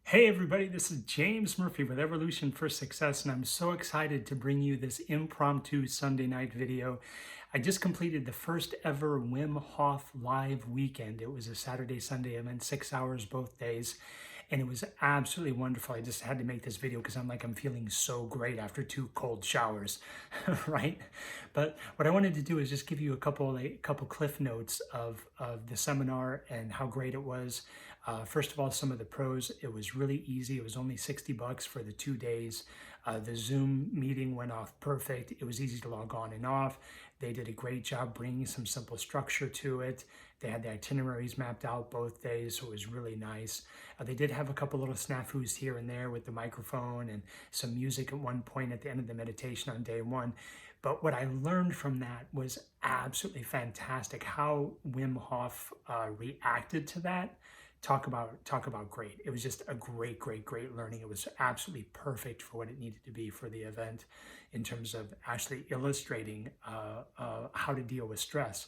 Hey everybody, this is James Murphy with Evolution for Success, and I'm so excited to bring you this impromptu Sunday night video. I just completed the first ever Wim Hof live weekend. It was a Saturday, Sunday event, 6 hours both days, and it was absolutely wonderful. I just had to make this video because I'm feeling so great after 2 cold showers, right? But what I wanted to do is just give you a couple cliff notes of the seminar and how great it was. First of all, some of the pros. It was really easy. It was only $60 for the 2 days. The Zoom meeting went off perfect. It was easy to log on and off. They did a great job bringing some simple structure to it. They had the itineraries mapped out both days, so it was really nice. They did have a couple little snafus here and there with the microphone and some music at one point at the end of the meditation on day one. But what I learned from that was absolutely fantastic. How Wim Hof reacted to that. Talk about great. It was just a great learning. It was absolutely perfect for what it needed to be for the event in terms of actually illustrating how to deal with stress.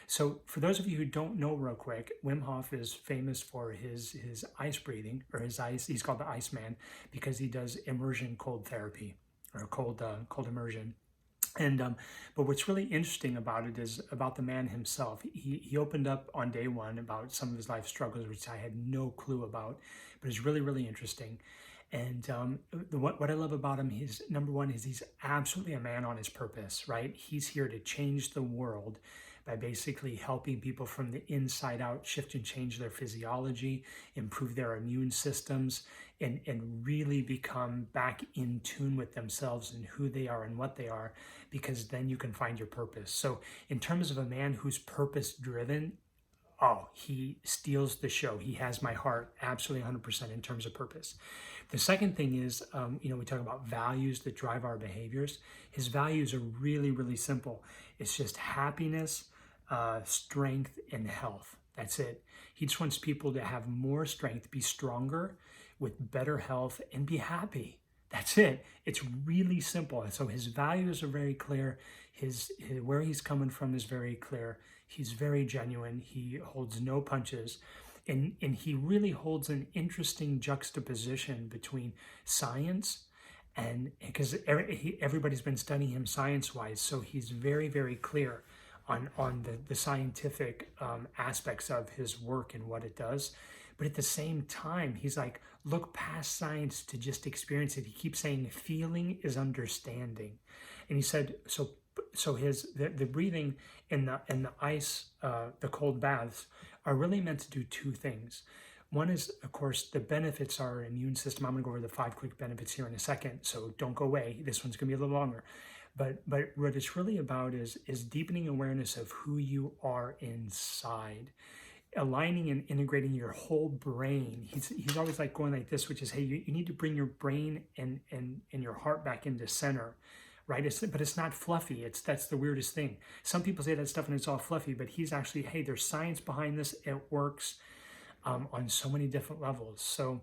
So for those of you who don't know real quick, Wim Hof is famous for his ice breathing, or he's called the Iceman because he does immersion cold therapy, or cold immersion. And but what's really interesting about it is about the man himself. He opened up on day one about some of his life struggles, which I had no clue about, but it's really interesting. And what I love about him is, number one, is he's absolutely a man on his purpose, right? He's here to change the world by basically helping people from the inside out shift and change their physiology, improve their immune systems, and really become back in tune with themselves and who they are and what they are, because then you can find your purpose. So in terms of a man who's purpose driven, oh, he steals the show. He has my heart absolutely 100% in terms of purpose. The second thing is, we talk about values that drive our behaviors. His values are really simple. It's just happiness, strength, and health. That's it. He just wants people to have more strength, be stronger, with better health, and be happy. That's it. It's really simple. And so his values are very clear. His where he's coming from is very clear. He's very genuine. He holds no punches. And he really holds an interesting juxtaposition between science, and because everybody's been studying him science-wise, so he's very clear on the scientific aspects of his work and what it does. But at the same time, he's like, look past science to just experience it. He keeps saying feeling is understanding. And he said, so the breathing and the ice, the cold baths are really meant to do two things. One is, of course, the benefits are our immune system. I'm going to go over the 5 quick benefits here in a second, so don't go away. This one's going to be a little longer. But what it's really about is deepening awareness of who you are inside, aligning and integrating your whole brain. He's always like going like this, which is, hey, you need to bring your brain and your heart back into center, right? But it's not fluffy. That's the weirdest thing. Some people say that stuff and it's all fluffy, but he's actually, hey, there's science behind this. It works on so many different levels. So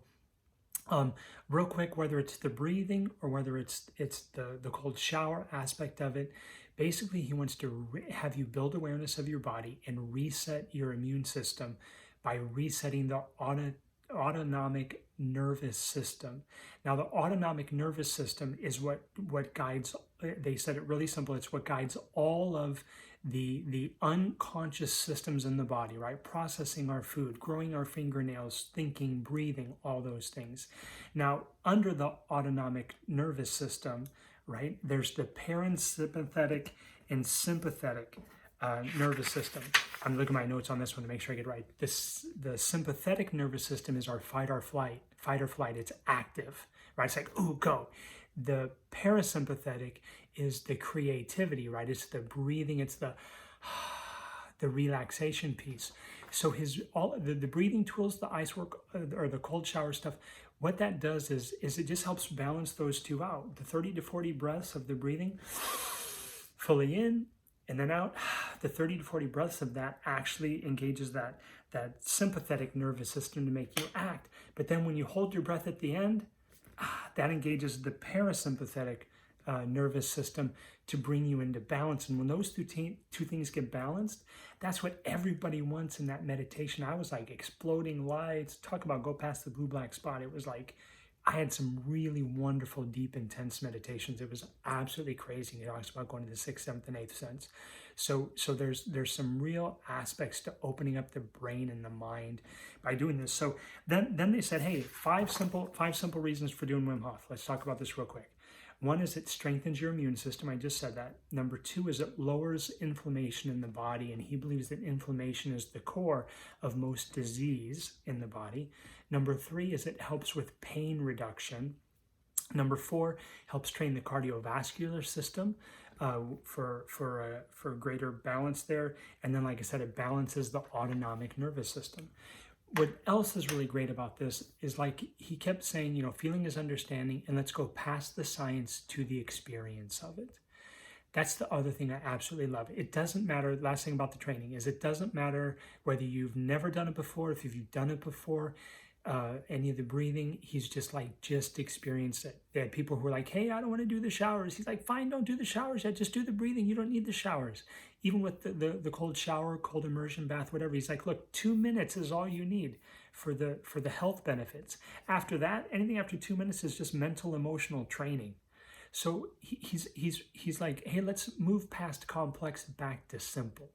real quick, whether it's the breathing or whether it's the cold shower aspect of it, basically he wants to have you build awareness of your body and reset your immune system by resetting the autonomic nervous system. Now, the autonomic nervous system is what guides, they said it really simple, it's what guides all of the unconscious systems in the body, right? Processing our food, growing our fingernails, thinking, breathing, all those things. Now, under the autonomic nervous system, right, there's the parasympathetic and sympathetic nervous system. I'm looking at my notes on this one to make sure I get it right. The sympathetic nervous system is our fight or flight. It's active, right? It's like, ooh, go. The parasympathetic is the creativity, right? It's the breathing. It's the relaxation piece. So the breathing tools, the ice work or the cold shower stuff, what that does is it just helps balance those two out. The 30 to 40 breaths of the breathing, fully in and then out, the 30 to 40 breaths of that actually engages that sympathetic nervous system to make you act. But then when you hold your breath at the end, that engages the parasympathetic nervous system to bring you into balance. And when those two things get balanced, that's what everybody wants in that meditation. I was like exploding lights, talk about go past the blue black spot. It was like I had some really wonderful, deep, intense meditations. It was absolutely crazy. He talks about going to the sixth, seventh, and eighth sense. So there's some real aspects to opening up the brain and the mind by doing this. So then they said, hey, five simple reasons for doing Wim Hof. Let's talk about this real quick. One is it strengthens your immune system. I just said that. Number two is it lowers inflammation in the body, and he believes that inflammation is the core of most disease in the body. Number three is it helps with pain reduction. Number four, helps train the cardiovascular system for greater balance there. And then, like I said, it balances the autonomic nervous system. What else is really great about this is, like he kept saying, you know, feeling is understanding, and let's go past the science to the experience of it. That's the other thing I absolutely love. It doesn't matter, last thing about the training is it doesn't matter whether you've never done it before, if you've done it before, any of the breathing, he's just like, just experience it. They had people who were like, hey, I don't want to do the showers. He's like, fine, don't do the showers yet, just do the breathing. You don't need the showers. Even with the cold shower, cold immersion bath, whatever. He's like, look, 2 minutes is all you need for the health benefits. After that, anything after 2 minutes is just mental, emotional training. So he's like, hey, let's move past complex back to simple.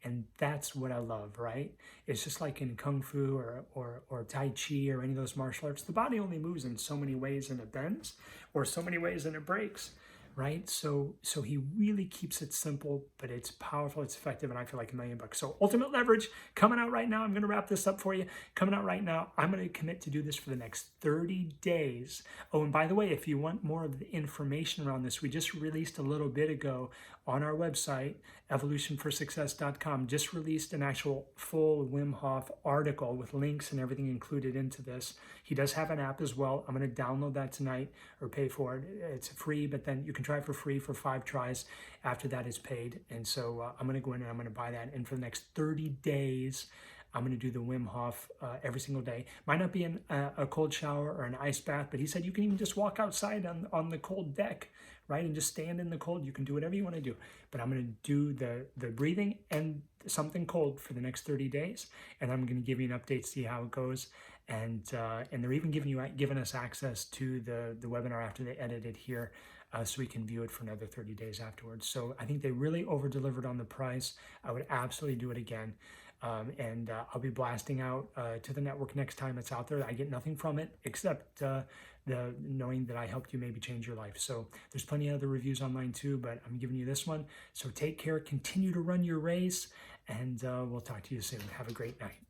And that's what I love, right? It's just like in Kung Fu or Tai Chi or any of those martial arts, the body only moves in so many ways and it bends, or so many ways and it breaks, right? So he really keeps it simple, but it's powerful, it's effective, and I feel like $1,000,000. So Ultimate Leverage coming out right now. I'm going to wrap this up for you. Coming out right now. I'm going to commit to do this for the next 30 days. Oh, and by the way, if you want more of the information around this, we just released a little bit ago on our website, evolutionforsuccess.com, just released an actual full Wim Hof article with links and everything included into this. He does have an app as well. I'm going to download that tonight or pay for it. It's free, but then you can try it for free for 5 tries. After that, it's paid. And so I'm going to go in and I'm going to buy that. And for the next 30 days, I'm going to do the Wim Hof every single day. Might not be in a cold shower or an ice bath, but he said you can even just walk outside on the cold deck, right? And just stand in the cold. You can do whatever you want to do. But I'm going to do the breathing and something cold for the next 30 days. And I'm going to give you an update, see how it goes. And they're even giving us access to the webinar after they edit it here, so we can view it for another 30 days afterwards. So I think they really over-delivered on the price. I would absolutely do it again. And I'll be blasting out to the network next time it's out there. I get nothing from it except the knowing that I helped you maybe change your life. So there's plenty of other reviews online too, but I'm giving you this one. So take care, continue to run your race, and we'll talk to you soon. Have a great night.